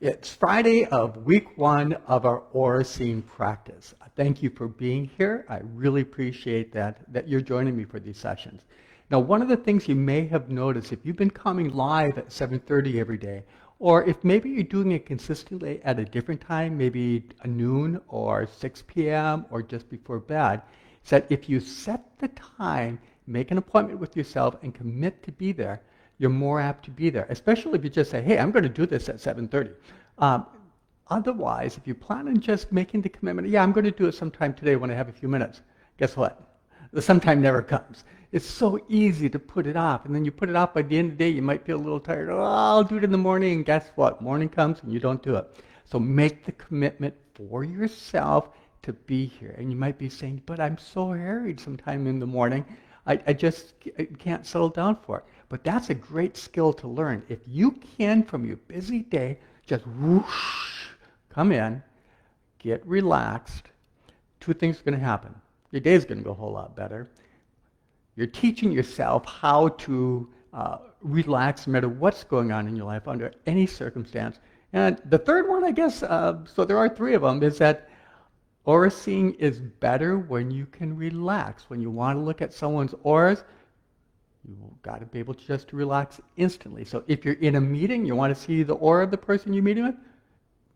It's Friday of week one of our Aura Scene practice. Thank you for being here. I really appreciate that you're joining me for these sessions. Now, one of the things you may have noticed, if you've been coming live at 7:30 every day, or if maybe you're doing it consistently at a different time, maybe noon or 6 p.m. or just before bed, is that if you set the time, make an appointment with yourself, and commit to be there, you're more apt to be there, especially if you just say, hey, I'm going to do this at 7:30. Um, Otherwise, if you plan on just making the commitment, yeah, I'm going to do it sometime today when I have a few minutes, guess what? The sometime never comes. It's so easy to put it off, and then you put it off by the end of the day, you might feel a little tired. Oh, I'll do it in the morning, and guess what? Morning comes and you don't do it. So make the commitment for yourself to be here. And you might be saying, but I'm so harried sometime in the morning. I just can't settle down for it. But that's a great skill to learn. If you can, from your busy day, just whoosh, come in, get relaxed, two things are going to happen. Your day is going to go a whole lot better. You're teaching yourself how to relax no matter what's going on in your life under any circumstance. And the third one, I guess, so there are three of them, is that aura seeing is better when you can relax. When you want to look at someone's auras, you've got to be able to just relax instantly. So if you're in a meeting, you want to see the aura of the person you're meeting with,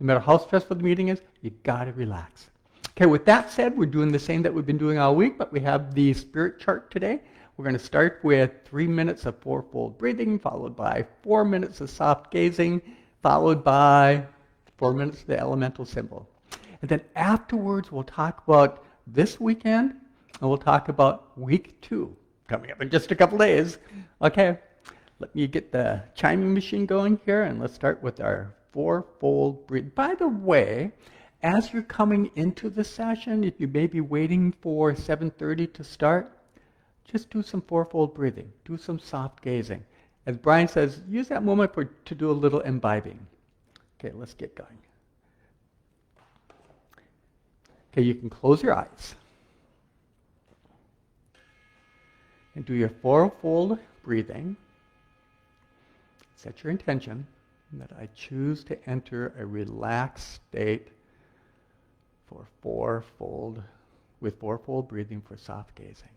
no matter how stressful the meeting is, you've got to relax. Okay, with that said, we're doing the same that we've been doing all week, but we have the spirit chart today. We're going to start with 3 minutes of fourfold breathing, followed by 4 minutes of soft gazing, followed by 4 minutes of the elemental symbol. And then afterwards, we'll talk about this weekend, and we'll talk about week 2, coming up in just a couple days. Okay, let me get the chiming machine going here, and let's start with our fourfold breathing. By the way, as you're coming into the session, if you may be waiting for 7:30 to start, just do some fourfold breathing, do some soft gazing. As Brian says, use that moment to do a little imbibing. Okay, let's get going. Okay, you can close your eyes and do your fourfold breathing. Set your intention that I choose to enter a relaxed state with fourfold breathing for soft gazing.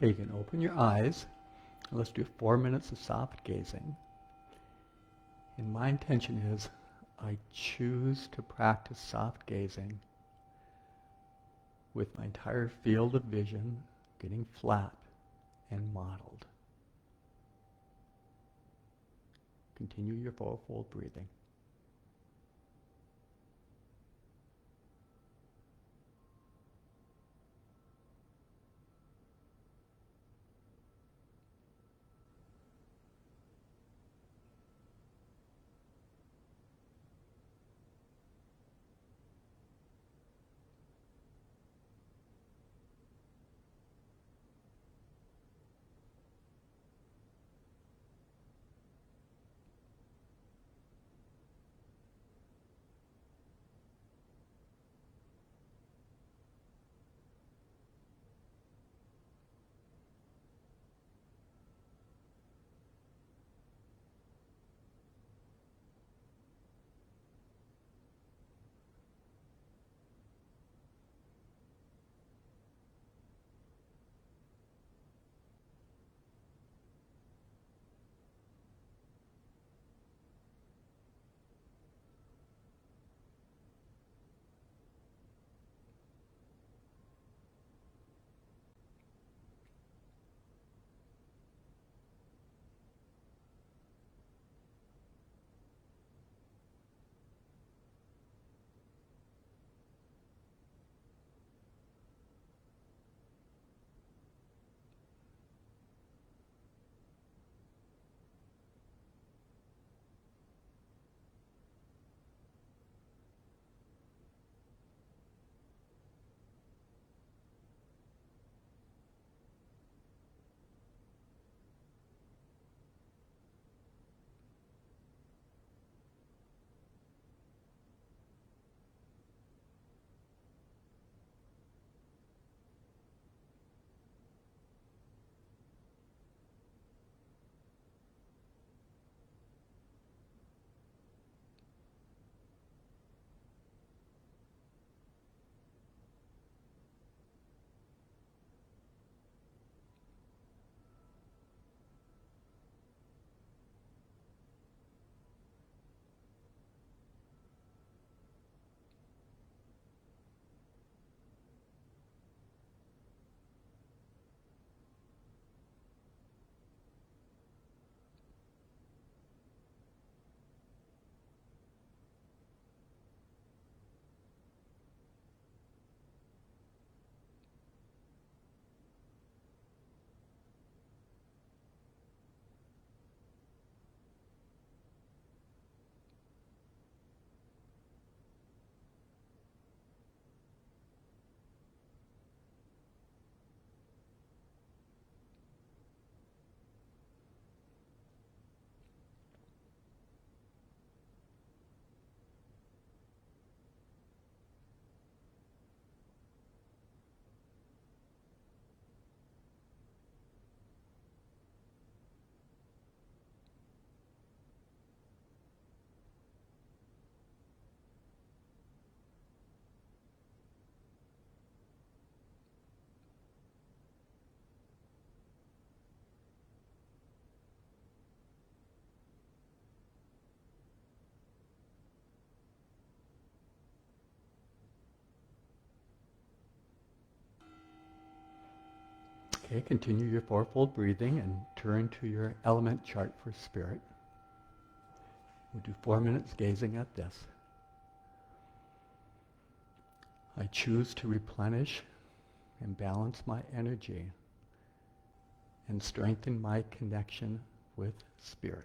Okay, you can open your eyes. Let's do 4 minutes of soft gazing. And my intention is I choose to practice soft gazing with my entire field of vision getting flat and modeled. Continue your four-fold breathing. Okay, continue your fourfold breathing and turn to your element chart for spirit. We'll do 4 minutes gazing at this. I choose to replenish and balance my energy and strengthen my connection with spirit.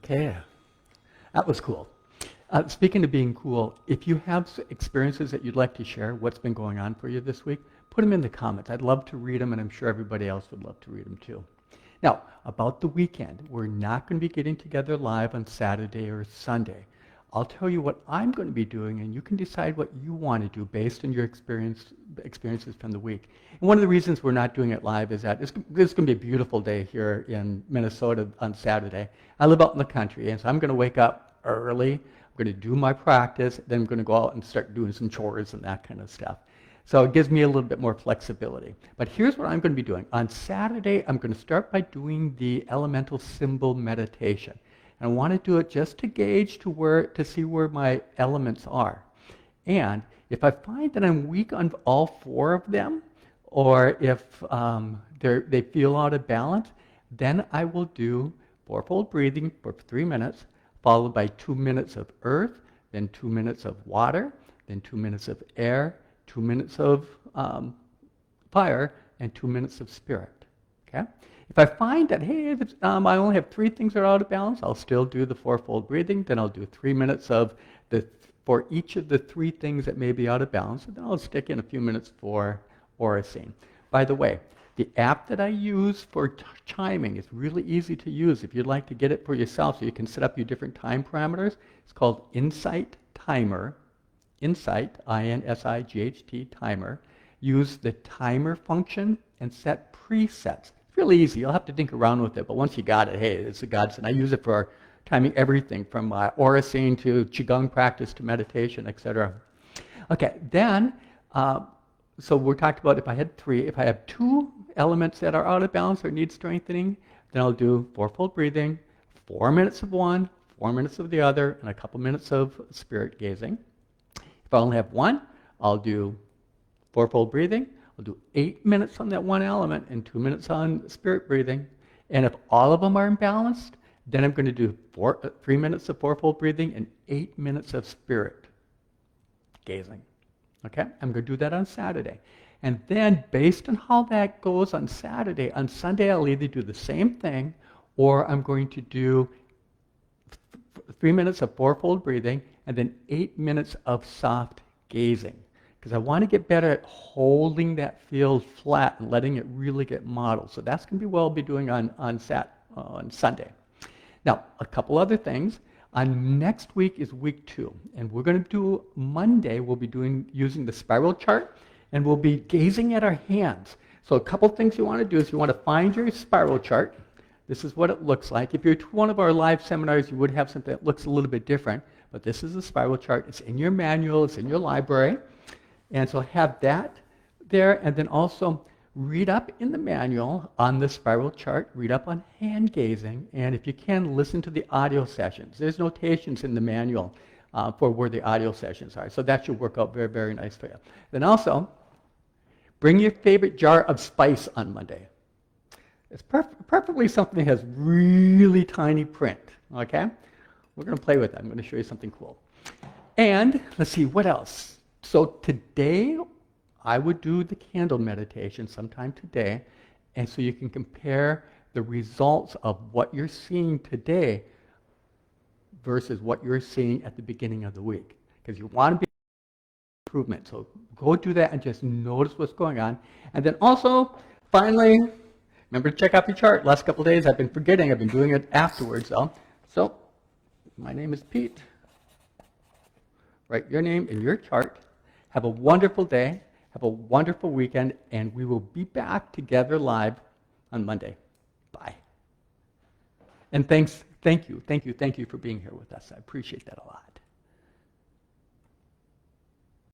Okay, that was cool. Speaking of being cool, if you have experiences that you'd like to share, what's been going on for you this week, put them in the comments. I'd love to read them, and I'm sure everybody else would love to read them too. Now, about the weekend, we're not going to be getting together live on Saturday or Sunday. I'll tell you what I'm going to be doing, and you can decide what you want to do based on your experiences from the week. And one of the reasons we're not doing it live is that it's going to be a beautiful day here in Minnesota on Saturday. I live out in the country, and so I'm going to wake up early. I'm going to do my practice, then I'm going to go out and start doing some chores and that kind of stuff. So it gives me a little bit more flexibility. But here's what I'm going to be doing. On Saturday, I'm going to start by doing the elemental symbol meditation. And I want to do it just to gauge to see where my elements are. And if I find that I'm weak on all four of them, or if they feel out of balance, then I will do fourfold breathing for 3 minutes, followed by 2 minutes of earth, then 2 minutes of water, then 2 minutes of air, 2 minutes of fire, and 2 minutes of spirit. Okay? If I find that, hey, I only have 3 things that are out of balance, I'll still do the fourfold breathing. Then I'll do 3 minutes for each of the 3 things that may be out of balance, and then I'll stick in a few minutes for Oracene. By the way, the app that I use for chiming is really easy to use. If you'd like to get it for yourself so you can set up your different time parameters, it's called Insight Timer. Insight, I-N-S-I-G-H-T, Timer. Use the timer function and set presets. It's really easy. You'll have to think around with it, but once you got it, hey, it's a godsend. I use it for timing everything from Oracene to Qigong practice to meditation, etc. Okay, then, so we talked about if I had 3, if I have 2 elements that are out of balance or need strengthening, then I'll do fourfold breathing, 4 minutes of one, 4 minutes of the other, and a couple minutes of spirit gazing. If I only have 1, I'll do fourfold breathing. I'll do 8 minutes on that one element and 2 minutes on spirit breathing. And if all of them are imbalanced, then I'm going to do 3 minutes of fourfold breathing and 8 minutes of spirit gazing. Okay? I'm going to do that on Saturday. And then, based on how that goes on Saturday, on Sunday I'll either do the same thing, or I'm going to do 3 minutes of fourfold breathing and then 8 minutes of soft gazing. Because I want to get better at holding that field flat and letting it really get modeled. So that's going to be what I'll be doing on Sunday. Now, a couple other things. On next week is week 2, and we're going to do Monday. We'll be using the spiral chart, and we'll be gazing at our hands. So a couple things you want to do is you want to find your spiral chart. This is what it looks like. If you're to one of our live seminars, you would have something that looks a little bit different, but this is a spiral chart. It's in your manual. It's in your library. And so have that there, and then also read up in the manual on the spiral chart, read up on hand gazing, and if you can, listen to the audio sessions. There's notations in the manual for where the audio sessions are, so that should work out very, very nice for you. Then also, bring your favorite jar of spice on Monday. It's preferably something that has really tiny print, okay? We're going to play with that. I'm going to show you something cool. And let's see, what else? So today, I would do the candle meditation sometime today, and so you can compare the results of what you're seeing today versus what you're seeing at the beginning of the week. Because you want to be improvement. So go do that and just notice what's going on. And then also, finally, remember to check out your chart. Last couple of days I've been forgetting. I've been doing it afterwards though. So my name is Pete. Write your name in your chart. Have a wonderful day. Have a wonderful weekend, and we will be back together live on Monday. Bye. And thank you for being here with us. I appreciate that a lot.